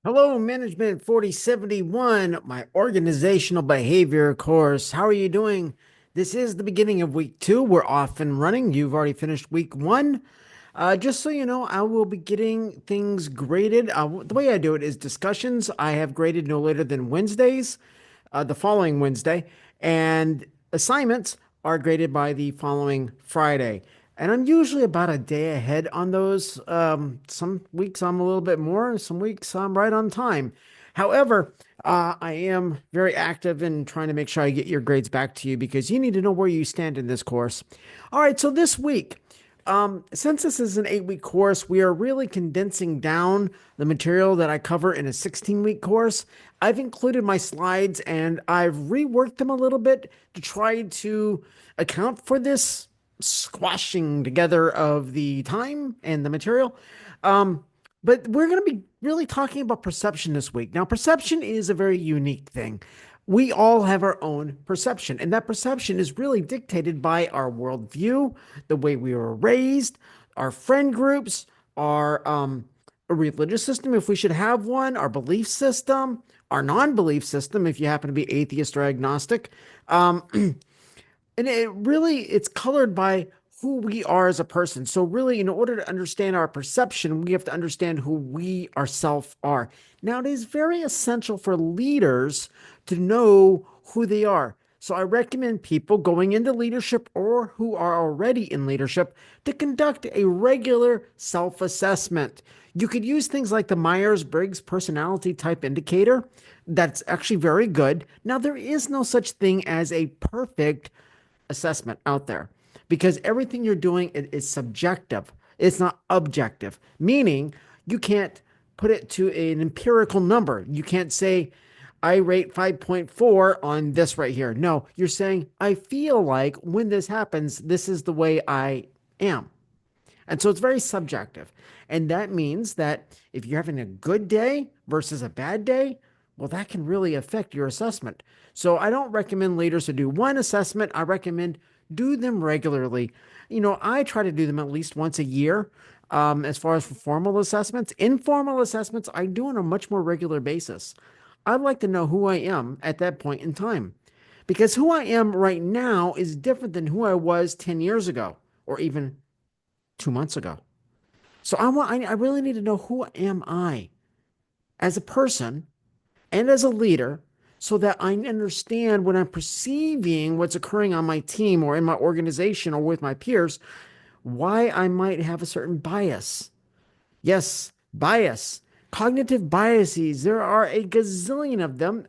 Hello, Management 4071, my organizational behavior course. How are you doing? This is the beginning of week two. We're off and running. You've already finished week one. Just so you know, I will be getting things graded. The way I do it is discussions. I have graded no later than Wednesdays, the following Wednesday, and assignments are graded by the following Friday. And I'm usually about a day ahead on those. Some weeks I'm a little bit more, some weeks I'm right on time. However, I am very active in trying to make sure I get your grades back to you because you need to know where you stand in this course. All right, so this week, since this is an 8 week course, we are really condensing down the material that I cover in a 16-week course. I've included my slides and I've reworked them a little bit to try to account for this squashing together of the time and the material. Um, but we're going to be really talking about perception this week. Now, perception is a very unique thing. We all have our own perception, and that perception is really dictated by our worldview, the way we were raised, our friend groups, our a religious system, if we should have one, our belief system, our non-belief system, if you happen to be atheist or agnostic. Um, and it's colored by who we are as a person. So really, in order to understand our perception, we have to understand who we ourselves are. Now, it is very essential for leaders to know who they are. So I recommend people going into leadership or who are already in leadership to conduct a regular self-assessment. You could use things like the Myers-Briggs personality type indicator. That's actually very good. Now, there is no such thing as a perfect assessment out there because everything you're doing is subjective. It's not objective, meaning you can't put it to an empirical number. You can't say, I rate 5.4 on this right here. No, you're saying, I feel like when this happens, this is the way I am. And so it's very subjective. And that means that if you're having a good day versus a bad day, well, that can really affect your assessment. So I don't recommend leaders to do one assessment. I recommend do them regularly. I try to do them at least once a year. As far as for formal assessments, informal assessments, I do on a much more regular basis. I'd like to know who I am at that point in time because who I am right now is different than who I was 10 years ago or even 2 months ago. So I really need to know who am I as a person and as a leader so that I understand when I'm perceiving what's occurring on my team or in my organization or with my peers, why I might have a certain bias. Yes, bias. Cognitive biases, there are a gazillion of them.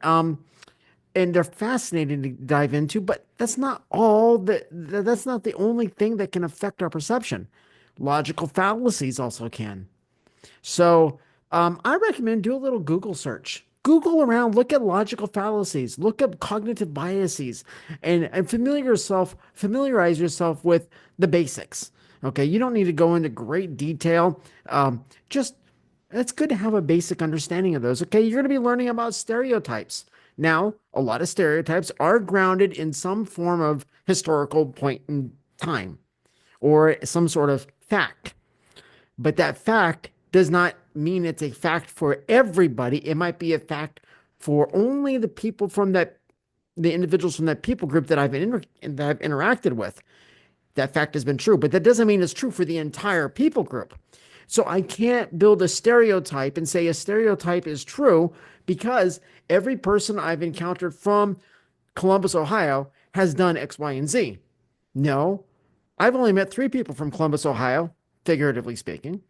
And they're fascinating to dive into, but that's not the only thing that can affect our perception. Logical fallacies also can. So I recommend do a little Google search. Google around, look at logical fallacies, look up cognitive biases, and familiarize yourself with the basics. Okay, you don't need to go into great detail. Just it's good to have a basic understanding of those. Okay, you're going to be learning about stereotypes. Now, a lot of stereotypes are grounded in some form of historical point in time or some sort of fact. But that fact does not mean it's a fact for everybody. It might be a fact for only the individuals from that people group that I've interacted with. That fact has been true, but that doesn't mean it's true for the entire people group. So I can't build a stereotype and say a stereotype is true because every person I've encountered from Columbus, Ohio has done X, Y, and Z. No, I've only met 3 people from Columbus, Ohio, figuratively speaking.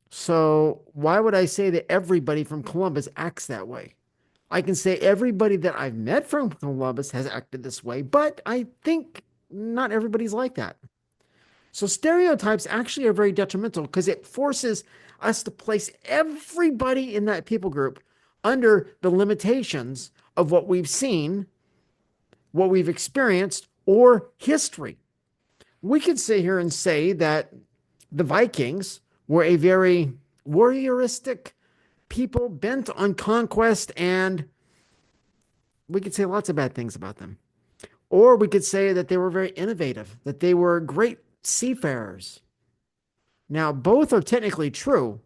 So why would I say that everybody from Columbus acts that way? I can say everybody that I've met from Columbus has acted this way, but I think not everybody's like that. So stereotypes actually are very detrimental because it forces us to place everybody in that people group under the limitations of what we've seen, what we've experienced, or history. We could sit here and say that the Vikings were a very warrioristic people bent on conquest, and we could say lots of bad things about them. Or we could say that they were very innovative, that they were great seafarers. Now, both are technically true,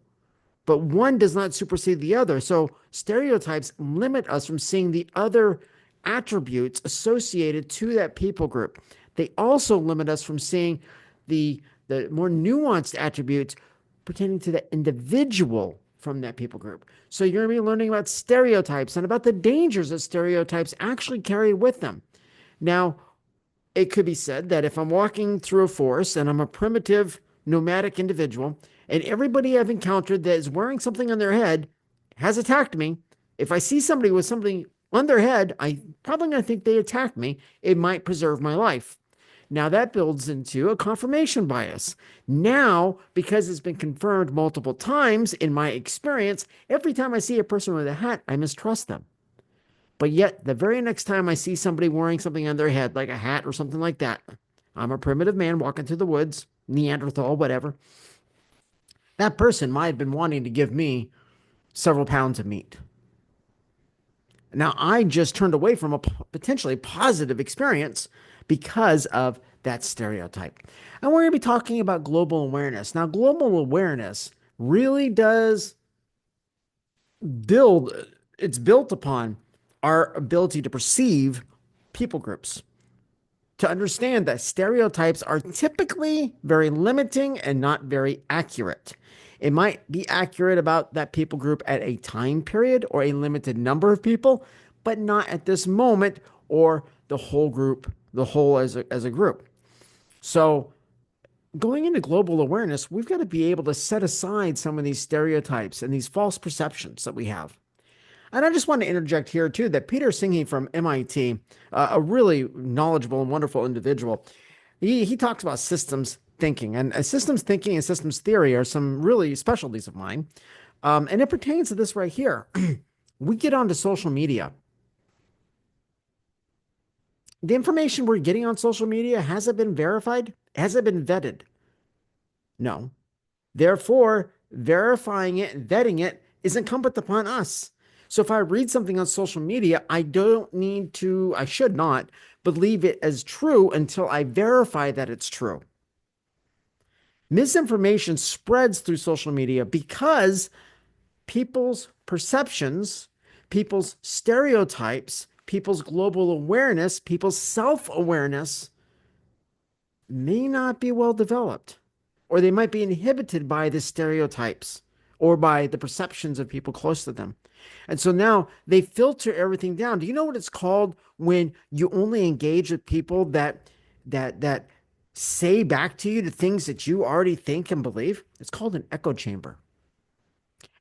but one does not supersede the other. So stereotypes limit us from seeing the other attributes associated to that people group. They also limit us from seeing the the more nuanced attributes pertaining to the individual from that people group. So you're going to be learning about stereotypes and about the dangers that stereotypes actually carry with them. Now, it could be said that if I'm walking through a forest and I'm a primitive nomadic individual and everybody I've encountered that is wearing something on their head has attacked me, if I see somebody with something on their head, I probably going to think they attacked me. It might preserve my life. Now that builds into a confirmation bias. Now, because it's been confirmed multiple times in my experience, every time I see a person with a hat, I mistrust them. But yet, the very next time I see somebody wearing something on their head, like a hat or something like that, I'm a primitive man walking through the woods, Neanderthal, whatever. That person might have been wanting to give me several pounds of meat. Now, I just turned away from a potentially positive experience because of that stereotype. And we're going to be talking about global awareness. Now, global awareness really does build, it's built upon our ability to perceive people groups, to understand that stereotypes are typically very limiting and not very accurate. It might be accurate about that people group at a time period or a limited number of people, but not at this moment or the whole group, the whole as a group. So, going into global awareness, we've got to be able to set aside some of these stereotypes and these false perceptions that we have. And I just want to interject here, too, that Peter Singhi from MIT, a really knowledgeable and wonderful individual, he talks about systems thinking. And systems thinking and systems theory are some really specialties of mine. And it pertains to this right here. We get onto social media. The information we're getting on social media, has it been verified? Has it been vetted? No. Therefore, verifying it and vetting it is incumbent upon us. So if I read something on social media, I should not believe it as true until I verify that it's true. Misinformation spreads through social media because people's perceptions, people's stereotypes, people's global awareness, people's self-awareness may not be well developed, or they might be inhibited by the stereotypes or by the perceptions of people close to them. And so now they filter everything down. Do you know what it's called when you only engage with people that say back to you the things that you already think and believe? It's called an echo chamber.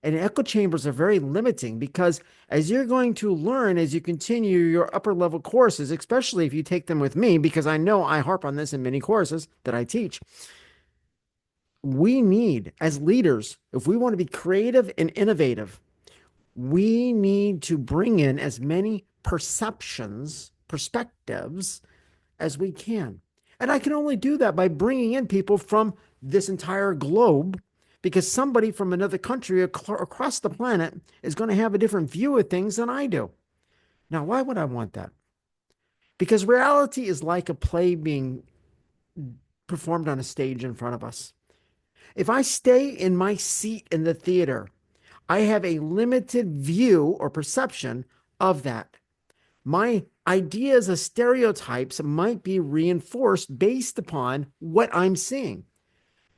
And echo chambers are very limiting because as you're going to learn, as you continue your upper level courses, especially if you take them with me, because I know I harp on this in many courses that I teach, we need, as leaders, if we want to be creative and innovative, we need to bring in as many perceptions, perspectives as we can. And I can only do that by bringing in people from this entire globe, because somebody from another country across the planet is going to have a different view of things than I do. Now, why would I want that? Because reality is like a play being performed on a stage in front of us. If I stay in my seat in the theater, I have a limited view or perception of that. My ideas of stereotypes might be reinforced based upon what I'm seeing.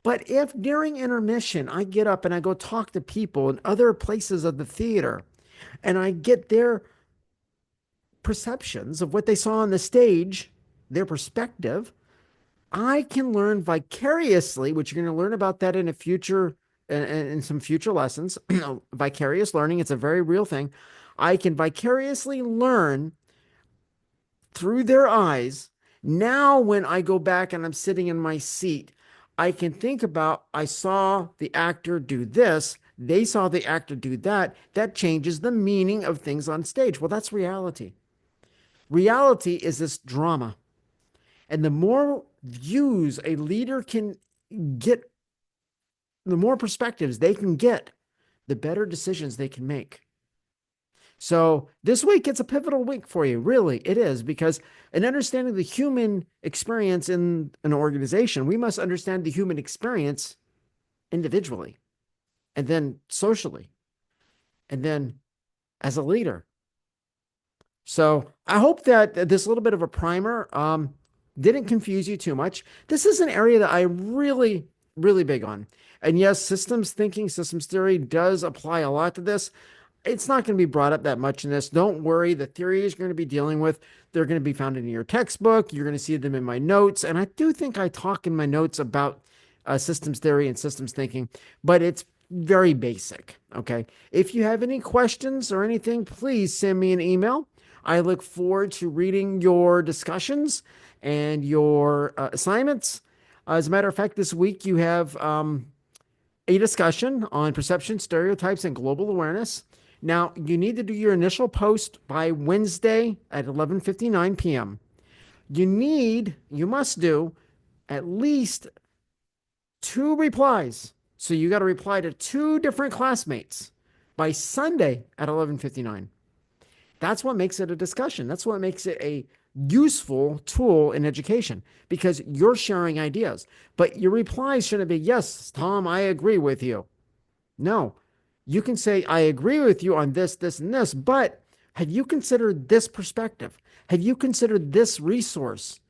But if during intermission I get up and I go talk to people in other places of the theater and I get their perceptions of what they saw on the stage, their perspective, I can learn vicariously, which you're going to learn about that in a future, in some future lessons. Vicarious learning, it's a very real thing. I can vicariously learn through their eyes. Now, when I go back and I'm sitting in my seat, I can think about, I saw the actor do this, they saw the actor do that. That changes the meaning of things on stage. Well, that's reality. Reality is this drama. And the more views a leader can get, the more perspectives they can get, the better decisions they can make. So this week, it's a pivotal week for you. Really, it is, because in understanding the human experience in an organization, we must understand the human experience individually. and then socially, and then as a leader. So I hope that this little bit of a primer didn't confuse you too much. This is an area that I really, really big on. And yes, systems thinking, systems theory does apply a lot to this. It's not going to be brought up that much in this. Don't worry. The theories you're going to be dealing with, they're going to be found in your textbook. You're going to see them in my notes. And I do think I talk in my notes about systems theory and systems thinking, but it's very basic. Okay. If you have any questions or anything, please send me an email. I look forward to reading your discussions and your assignments. As a matter of fact, this week you have a discussion on perception, stereotypes, and global awareness. Now, you need to do your initial post by Wednesday at 11:59 p.m. You must do at least two replies. So you got to reply to two different classmates by Sunday at 11:59. That's what makes it a discussion. That's what makes it a useful tool in education because you're sharing ideas. But your replies shouldn't be, yes, Tom, I agree with you. No, you can say, I agree with you on this, this, and this, but have you considered this perspective? Have you considered this resource?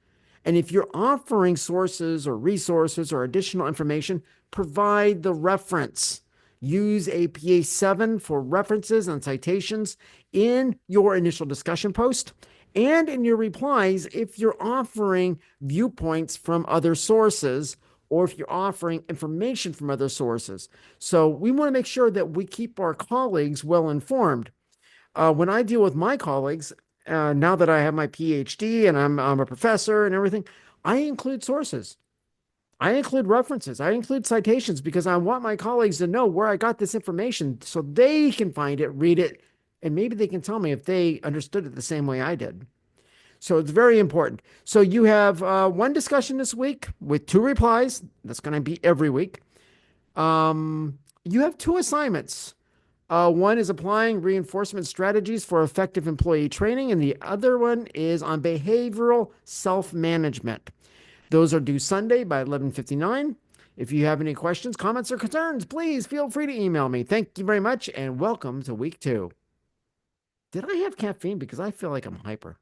And if you're offering sources or resources or additional information, provide the reference. Use APA 7 for references and citations in your initial discussion post and in your replies if you're offering viewpoints from other sources or if you're offering information from other sources. So we want to make sure that we keep our colleagues well informed. When I deal with my colleagues, now that I have my PhD and I'm a professor and everything, I include sources. I include references. I include citations because I want my colleagues to know where I got this information so they can find it, read it, and maybe they can tell me if they understood it the same way I did. So it's very important. So you have one discussion this week with two replies. That's going to be every week. You have two assignments. One is applying reinforcement strategies for effective employee training, and the other one is on behavioral self-management. Those are due Sunday by 11:59. If you have any questions, comments, or concerns, please feel free to email me. Thank you very much, and welcome to week 2. Did I have caffeine? Because I feel like I'm hyper.